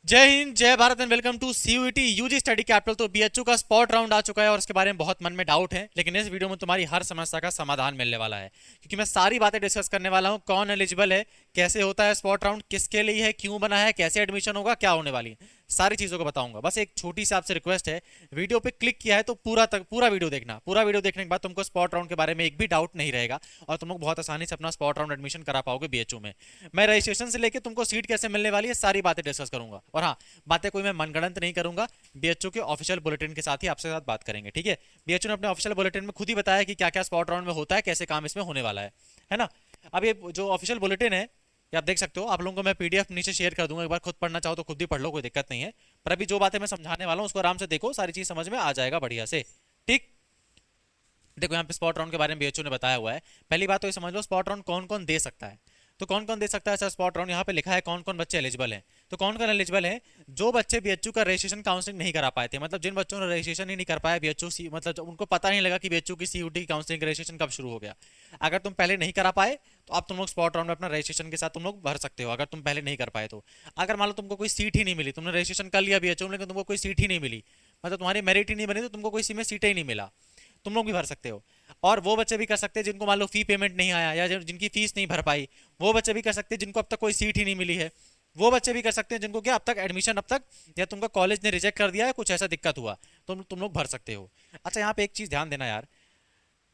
जय हिंद, जय Bharat and welcome to CUET UG study capital. तो बीएचयू का स्पॉट राउंड आ चुका है और उसके बारे में बहुत मन में डाउट है, लेकिन इस वीडियो में तुम्हारी हर समस्या का समाधान मिलने वाला है, क्योंकि मैं सारी बातें डिस्कस करने वाला हूँ। कौन एलिजिबल है, कैसे होता है स्पॉट राउंड, किसके लिए है, क्यों बना है, कैसे एडमिशन होगा, क्या होने वाली है, सारी चीजों को बताऊंगा। बस एक छोटी सी आपसे रिक्वेस्ट है, वीडियो पे क्लिक किया है तो पूरा वीडियो देखना। पूरा वीडियो देखने के बाद तुमको स्पॉट राउंड के बारे में एक भी डाउट नहीं रहेगा और तुम लोग बहुत आसानी से अपना स्पॉट राउंड एडमिशन करा पाओगे बीएचयू में। मैं रजिस्ट्रेशन से लेके तुमको सीट कैसे मिलने वाली है सारी बातें डिस्कस करूंगा। और हाँ, बातें कोई मैं मनगढ़ंत नहीं करूंगा, बीएचयू के ऑफिशियल बुलेटिन के साथ ही आपसे साथ बात करेंगे, ठीक है। बीएचयू ने अपने ऑफिशियल बुलेटिन में खुद ही बताया कि क्या क्या स्पॉट राउंड में होता है, कैसे काम इसमें होने वाला है ना। अब ये जो ऑफिशियल बुलेटिन है, ये आप देख सकते हो। आप लोगों को मैं पीडीएफ नीचे शेयर कर दूंगा, एक बार खुद पढ़ना चाहो तो खुद ही पढ़ लो, कोई दिक्कत नहीं है। पर अभी जो बातें मैं समझाने वाला हूँ उसको आराम से देखो, सारी चीज समझ में आ जाएगा बढ़िया से। ठीक, देखो यहाँ पे स्पॉट राउंड के बारे में बीएचयू ने बताया हुआ है। पहली बात तो ये समझ लो, स्पॉट राउंड कौन कौन दे सकता है। तो कौन कौन दे सकता है सर स्पॉट राउंड, यहाँ पे लिखा है कौन कौन बच्चे एलिजिबल हैं। तो कौन कौन एलिजिबल है, जो बच्चे बीएचयू का रजिस्ट्रेशन काउंसलिंग नहीं करा पाए थे, मतलब जिन बच्चों ने रजिस्ट्रेशन ही नहीं कर पाया बीएचयू मतलब उनको पता नहीं लगा कि बीएचयू की सीयूटी काउंसलिंग रजिस्ट्रेशन कब शुरू हो गया। अगर तुम पहले नहीं करा पाए तो अब तुम लोग स्पॉट राउंड में अपना रजिस्ट्रेशन के साथ तुम लोग भर सकते हो, अगर तुम पहले नहीं कर पाए तो। अगर मान लो तुमको कोई सीट ही नहीं मिली, तुमने रजिस्ट्रेशन कर लिया बीएचयू में लेकिन तुमको कोई सीट ही नहीं मिली, मतलब तुम्हारी मेरिट ही नहीं बनी, तो तुमको कोई सी में सीट ही नहीं मिला, तुम लोग भी भर सकते हो। और वो बच्चे भी कर सकते हैं जिनको मान लो फी पेमेंट नहीं आया या जिनकी फीस नहीं भर पाई, वो बच्चे भी कर सकते हैं जिनको अब तक कोई सीट ही नहीं मिली है। वो बच्चे भी कर सकते हैं जिनको क्या अब तक एडमिशन अब तक या तुमका कॉलेज ने रिजेक्ट कर दिया है, कुछ ऐसा दिक्कत हुआ, तो तुम लोग भर सकते हो। अच्छा, यहाँ पे एक चीज ध्यान देना यार,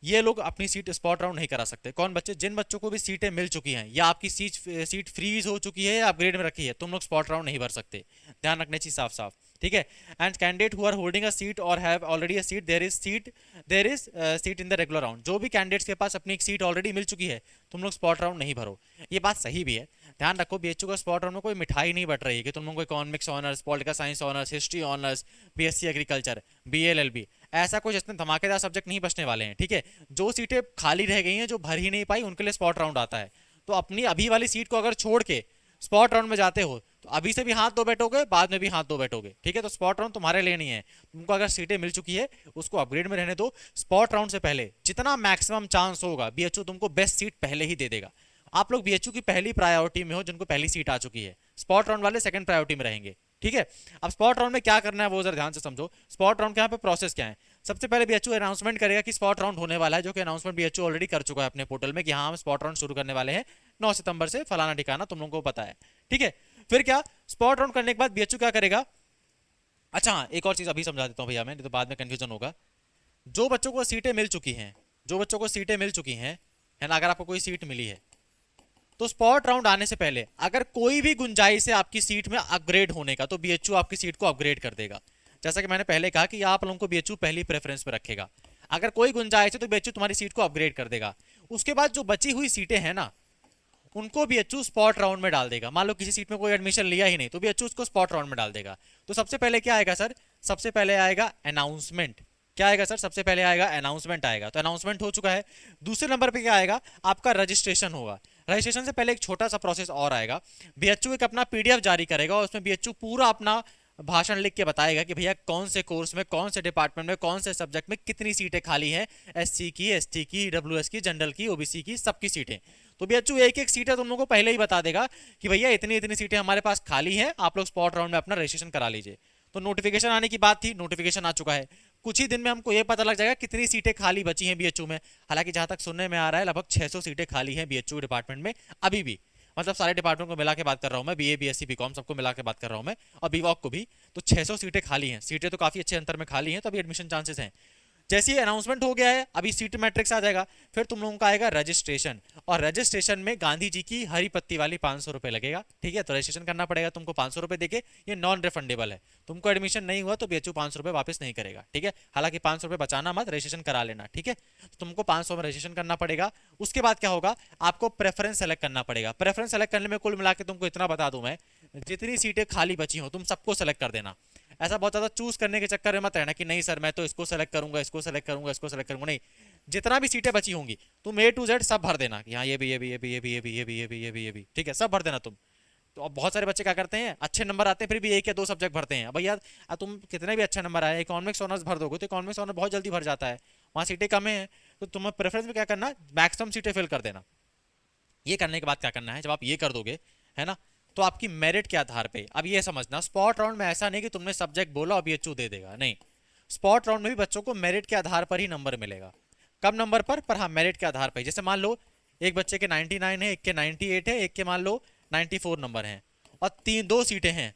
ये लोग अपनी सीट स्पॉट राउंड नहीं करा सकते। कौन बच्चे, जिन बच्चों को भी सीटें मिल चुकी हैं या आपकी सीट फ्रीज हो चुकी है या अपग्रेड में रखी है, तुम लोग स्पॉट राउंड नहीं भर सकते। ध्यान रखने चीज साफ साफ, ठीक है। And candidate who are holding a seat और have already a seat, there is seat in the regular round. जो भी कैंडिडेट्स के पास अपनी एक सीट ऑलरेडी मिल चुकी है, तुम लोग स्पॉट राउंड नहीं भरो। ये बात सही भी है। ध्यान रखो, बीएचयू का स्पॉट राउंड में कोई मिठाई नहीं बट रही है कि तुम लोग को economics honours, political science honours, history honours, BSc agriculture, BLLB, ऐसा कुछ इतने धमाकेदार सब्जेक्ट नहीं बचने वाले हैं, ठीक है। जो सीटें खाली रह गई हैं, जो भर ही नहीं पाई, उनके लिए स्पॉट राउंड आता है। तो अपनी अभी वाली सीट को अगर छोड़ के स्पॉट राउंड में जाते हो तो अभी से भी हाथ दो बैठोगे, बाद में भी हाथ दो बैठोगे, ठीक है। तो स्पॉट राउंड तुम्हारे लिए नहीं है। तुमको अगर सीटें मिल चुकी है उसको अपग्रेड में रहने दो। स्पॉट राउंड से पहले जितना मैक्सिमम चांस होगा बीएचयू तुमको बेस्ट सीट पहले ही दे देगा। आप लोग बीएचयू की पहली प्रायोरिटी में हो, जिनको पहली सीट आ चुकी है। स्पॉट राउंड वाले सेकंड प्रायोरिटी में रहेंगे, ठीक है। अब स्पॉट राउंड में क्या करना है वो जरा ध्यान से समझो। स्पॉट राउंड के यहाँ पे प्रोसेस क्या है। सबसे पहले बीएचयू अनाउंसमेंट करेगा कि स्पॉट राउंड होने वाला है, जो कि अनाउंसमेंट बीएचयू ऑलरेडी कर चुका है अपने पोर्टल में कि हाँ हम स्पॉट राउंड शुरू करने वाले हैं 9 सितंबर से, फलाना ठिकाना, तुम लोगों को पता है, ठीक है। फिर क्या, स्पॉट राउंड करने के बाद बीएचयू क्या करेगा। अच्छा हाँ, एक और चीज अभी समझा देता हूँ भैया, मैं नहीं तो बाद में कंफ्यूजन होगा। जो बच्चों को सीटें मिल चुकी हैं, जो बच्चों को सीटें मिल चुकी हैं, है ना, अगर आपको कोई सीट मिली है तो स्पॉट राउंड आने से पहले अगर कोई भी गुंजाइश है आपकी सीट में अपग्रेड होने का, तो बीएचयू आपकी सीट को अपग्रेड कर देगा। जैसा कि मैंने पहले कहा कि आप लोगों को बीएचयू पहली प्रेफरेंस पे रखेगा। अगर कोई गुंजाइश है तो बीएचयू तुम्हारी सीट को अपग्रेड कर देगा। उसके बाद जो बची हुई सीटें हैं ना, उनको बीएचयू स्पॉट राउंड में डाल देगा। मान लो किसी सीट में कोई एडमिशन लिया ही नहीं, तो बीएचयू उसको स्पॉट राउंड में डाल देगा। तो सबसे पहले क्या आएगा सर, सबसे पहले आएगा अनाउंसमेंट। क्या आएगा सर, सबसे पहले आएगा अनाउंसमेंट आएगा। तो अनाउंसमेंट हो चुका है। दूसरे नंबर पे क्या आएगा, आपका रजिस्ट्रेशन होगा। रजिस्ट्रेशन से पहले एक छोटा सा प्रोसेस और आएगा। बीएचयू एक अपना पीडीएफ जारी करेगा और उसमें बीएचयू पूरा अपना भाषण लिख के बताएगा कि भैया कौन से कोर्स में, कौन से डिपार्टमेंट में, कौन से सब्जेक्ट में कितनी सीटें खाली हैं, एससी की, एसटी की, डब्ल्यूएस की, जनरल की, ओबीसी की, सबकी सीटें। तो बीएचयू एक एक सीटें तुम लोगों को पहले ही बता देगा कि भैया इतनी इतनी सीटें हमारे पास खाली हैं, आप लोग स्पॉट राउंड में अपना रजिस्ट्रेशन करा लीजिए। तो नोटिफिकेशन आने की बात थी, नोटिफिकेशन आ चुका है। कुछ ही दिन में हमको ये पता लग जाएगा कितनी सीटें खाली बची हैं बीएचयू में। हालांकि जहां तक सुनने में आ रहा है लगभग 600 सीटें खाली हैं बीएचयू डिपार्टमेंट में अभी भी। मतलब सारे डिपार्टमेंट को मिला के बात कर रहा हूं मैं, बीए, बीएससी, बीकॉम सबको मिला के बात कर रहा हूं मैं, और बीवॉक को भी। तो 600 सीटें खाली हैं। सीटें तो काफी अच्छे अंतर में खाली हैं, तो अभी एडमिशन चांसेस हैं। जैसे ही अनाउंसमेंट हो गया है, अभी सीट मैट्रिक्स आ जाएगा। फिर तुम लोगों का आएगा रजिस्ट्रेशन, और रजिस्ट्रेशन में गांधी जी की हरी पत्ती वाली 500 रुपए लगेगा, ठीक है। तो रजिस्ट्रेशन करना पड़ेगा तुमको 500 रुपए देके। ये नॉन रिफंडेबल है। तुमको एडमिशन नहीं हुआ तो बीएचयू 500 रुपए वापस नहीं करेगा, ठीक है। हालांकि 500 रुपए बचाना मत, रजिस्ट्रेशन करा लेना, ठीक है। तो तुमको 500 में रजिस्ट्रेशन करना पड़ेगा। उसके बाद क्या होगा, आपको प्रेफरेंस सेलेक्ट करना पड़ेगा। प्रेफरेंस सेलेक्ट करने में कुल मिला के तुमको इतना बता दूं मैं, जितनी सीटें खाली बची हो तुम सबको सेलेक्ट कर देना। ऐसा बहुत ज्यादा चूज करने के चक्कर में मत रहना कि नहीं सर मैं तो इसको सेलेक्ट करूंगा, इसको सेलेक्ट करूंगा, इसको सेलेक्ट करूंगा, नहीं। जितना भी सीटें बची होंगी तुम ए टू जेड सब भर देना कि हाँ ये भी, ये भी, ये भी, ये भी, ये भी, ये भी, ये भी, ये भी, ये भी, ठीक है, सब भर देना तुम। तो अब बहुत सारे बच्चे क्या करते हैं, अच्छे नंबर आते हैं फिर भी एक या दो सब्जेक्ट भरते हैं। भैया तुम कितने भी अच्छे नंबर आए, इकोनॉमिक्स ऑनर्स भर दोगे तो इकोनॉमिक्स ऑनर्स बहुत जल्दी भर जाता है, वहाँ सीटें कम है। तो तुम्हें प्रेफरेंस में क्या करना, मैक्सिमम सीटें फिल कर देना। ये करने के बाद क्या करना है, जब आप ये कर दोगे, है ना, तो आपकी मेरिट के आधार पे। अब ये समझना, स्पॉट राउंड में ऐसा नहीं कि तुमने सब्जेक्ट बोला और बीएचयू दे देगा, नहीं। स्पॉट राउंड में भी बच्चों को मेरिट के आधार पर ही नंबर मिलेगा। कम नंबर पर हाँ मेरिट के आधार पर। जैसे मान लो एक बच्चे के 99 है, एक के 98 है, एक के मान लो 94 नंबर हैं, और दो सीटें हैं,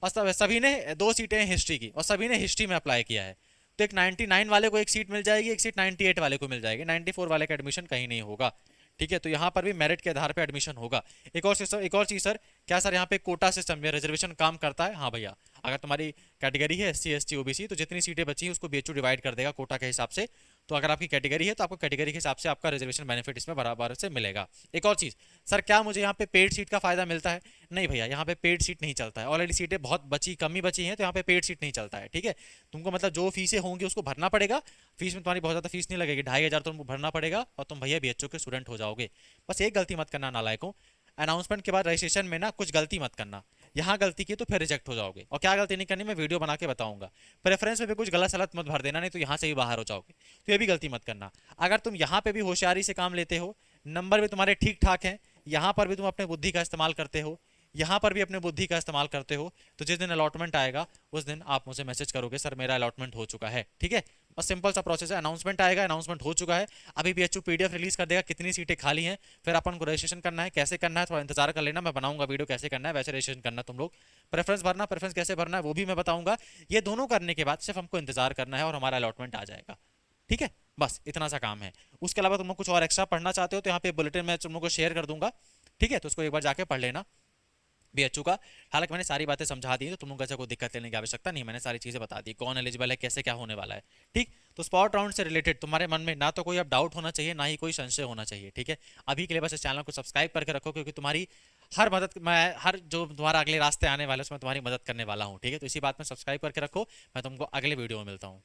और सभी ने 2 सीटें हैं हिस्ट्री की, और सभी ने हिस्ट्री में अप्लाई किया है। तो एक 99 वाले को एक सीट मिल जाएगी, एक सीट 98 वाले को मिल जाएगी, 94 वाले का एडमिशन कहीं नहीं होगा। ठीक है, तो यहाँ पर भी मेरिट के आधार पर एडमिशन होगा। एक और चीज सर, क्या सर यहाँ पे कोटा सिस्टम या रिजर्वेशन काम करता है? हाँ भैया, अगर तुम्हारी कैटेगरी है SC ST OBC, तो जितनी सीटें बची उसको BHU डिवाइड कर देगा कोटा के हिसाब से। तो अगर आपकी कैटेगरी है तो आपको कैटेगरी के हिसाब से आपका रिजर्वेशन बेनिफिट इसमें बराबर से मिलेगा। एक और चीज सर, क्या मुझे यहाँ पे पेड सीट का फायदा मिलता है? नहीं भैया, यहाँ पे पेड सीट नहीं चलता है। ऑलरेडी सीटें बहुत कमी बची हैं, तो यहाँ पे पेड सीट नहीं चलता है। ठीक है, तुमको मतलब जो फीसें होंगी उसको भरना पड़ेगा। फीस में तुम्हारी बहुत ज्यादा फीस नहीं लगेगी, 2500 तुमको भरना पड़ेगा, और तुम भैया BHU के स्टूडेंट हो जाओगे। बस एक गलती मत करना नालायकों, अनाउंसमेंट के बाद रजिस्ट्रेशन में ना कुछ गलती मत करना। यहाँ गलती की तो फिर रिजेक्ट हो जाओगे, और क्या गलती नहीं करनी मैं वीडियो बना के बताऊंगा। प्रेफरेंस में भी कुछ गलत सलत मत भर देना, नहीं तो यहाँ से भी बाहर हो जाओगे। तो ये भी गलती मत करना। अगर तुम यहाँ पे भी होशियारी से काम लेते हो, नंबर भी तुम्हारे ठीक ठाक हैं, यहाँ पर भी तुम अपने बुद्धि का इस्तेमाल करते हो, यहाँ पर भी अपने बुद्धि का इस्तेमाल करते हो, तो जिस दिन अलॉटमेंट आएगा उस दिन आप मुझे मैसेज करोगे, सर मेरा अलॉटमेंट हो चुका है। ठीक है, बस सिंपल सा प्रोसेस है। अनाउंसमेंट आएगा, अनाउंसमेंट हो चुका है, अभी BHU PDF रिलीज कर देगा कितनी सीटें खाली हैं, फिर अपन को रजिस्ट्रेशन करना है। कैसे करना है थोड़ा इंतजार कर लेना, मैं बनाऊंगा वीडियो कैसे करना है, वैसे रजिस्ट्रेशन करना तुम लोग। प्रेफरेंस भरना, प्रेफरेंस कैसे भरना है वो भी मैं बताऊंगा। ये दोनों करने के बाद सिर्फ हमको इंतजार करना है और हमारा अलॉटमेंट आ जाएगा। ठीक है, बस इतना सा काम है। उसके अलावा तुम लोग कुछ और एक्स्ट्रा पढ़ना चाहते हो तो यहाँ पे बुलेटिन में तुम लोग को शेयर कर दूंगा। ठीक है, तो उसको एक बार जाके पढ़ लेना BHU का। हालांकि मैंने सारी बातें समझा दी, तो तुम लोग ऐसे कोई दिक्कत लेने की आवश्यकता नहीं, मैंने सारी चीजें बता दी, कौन एलिजिबल है, कैसे क्या होने वाला है। ठीक, तो स्पॉट राउंड से रिलेटेड तुम्हारे मन में ना तो कोई अब डाउट होना चाहिए, ना ही कोई संशय होना चाहिए। ठीक है, अभी के लिए बस इस चैनल को सब्सक्राइब करके रखो, क्योंकि तुम्हारी हर मदद मैं हर जो तुम्हारा अगले रास्ते आने वाले उसमें तुम्हारी मदद करने वाला हूँ। ठीक है, तो इसी बात में सब्सक्राइब करके रखो। मैं तुमको अगले वीडियो में मिलता हूँ।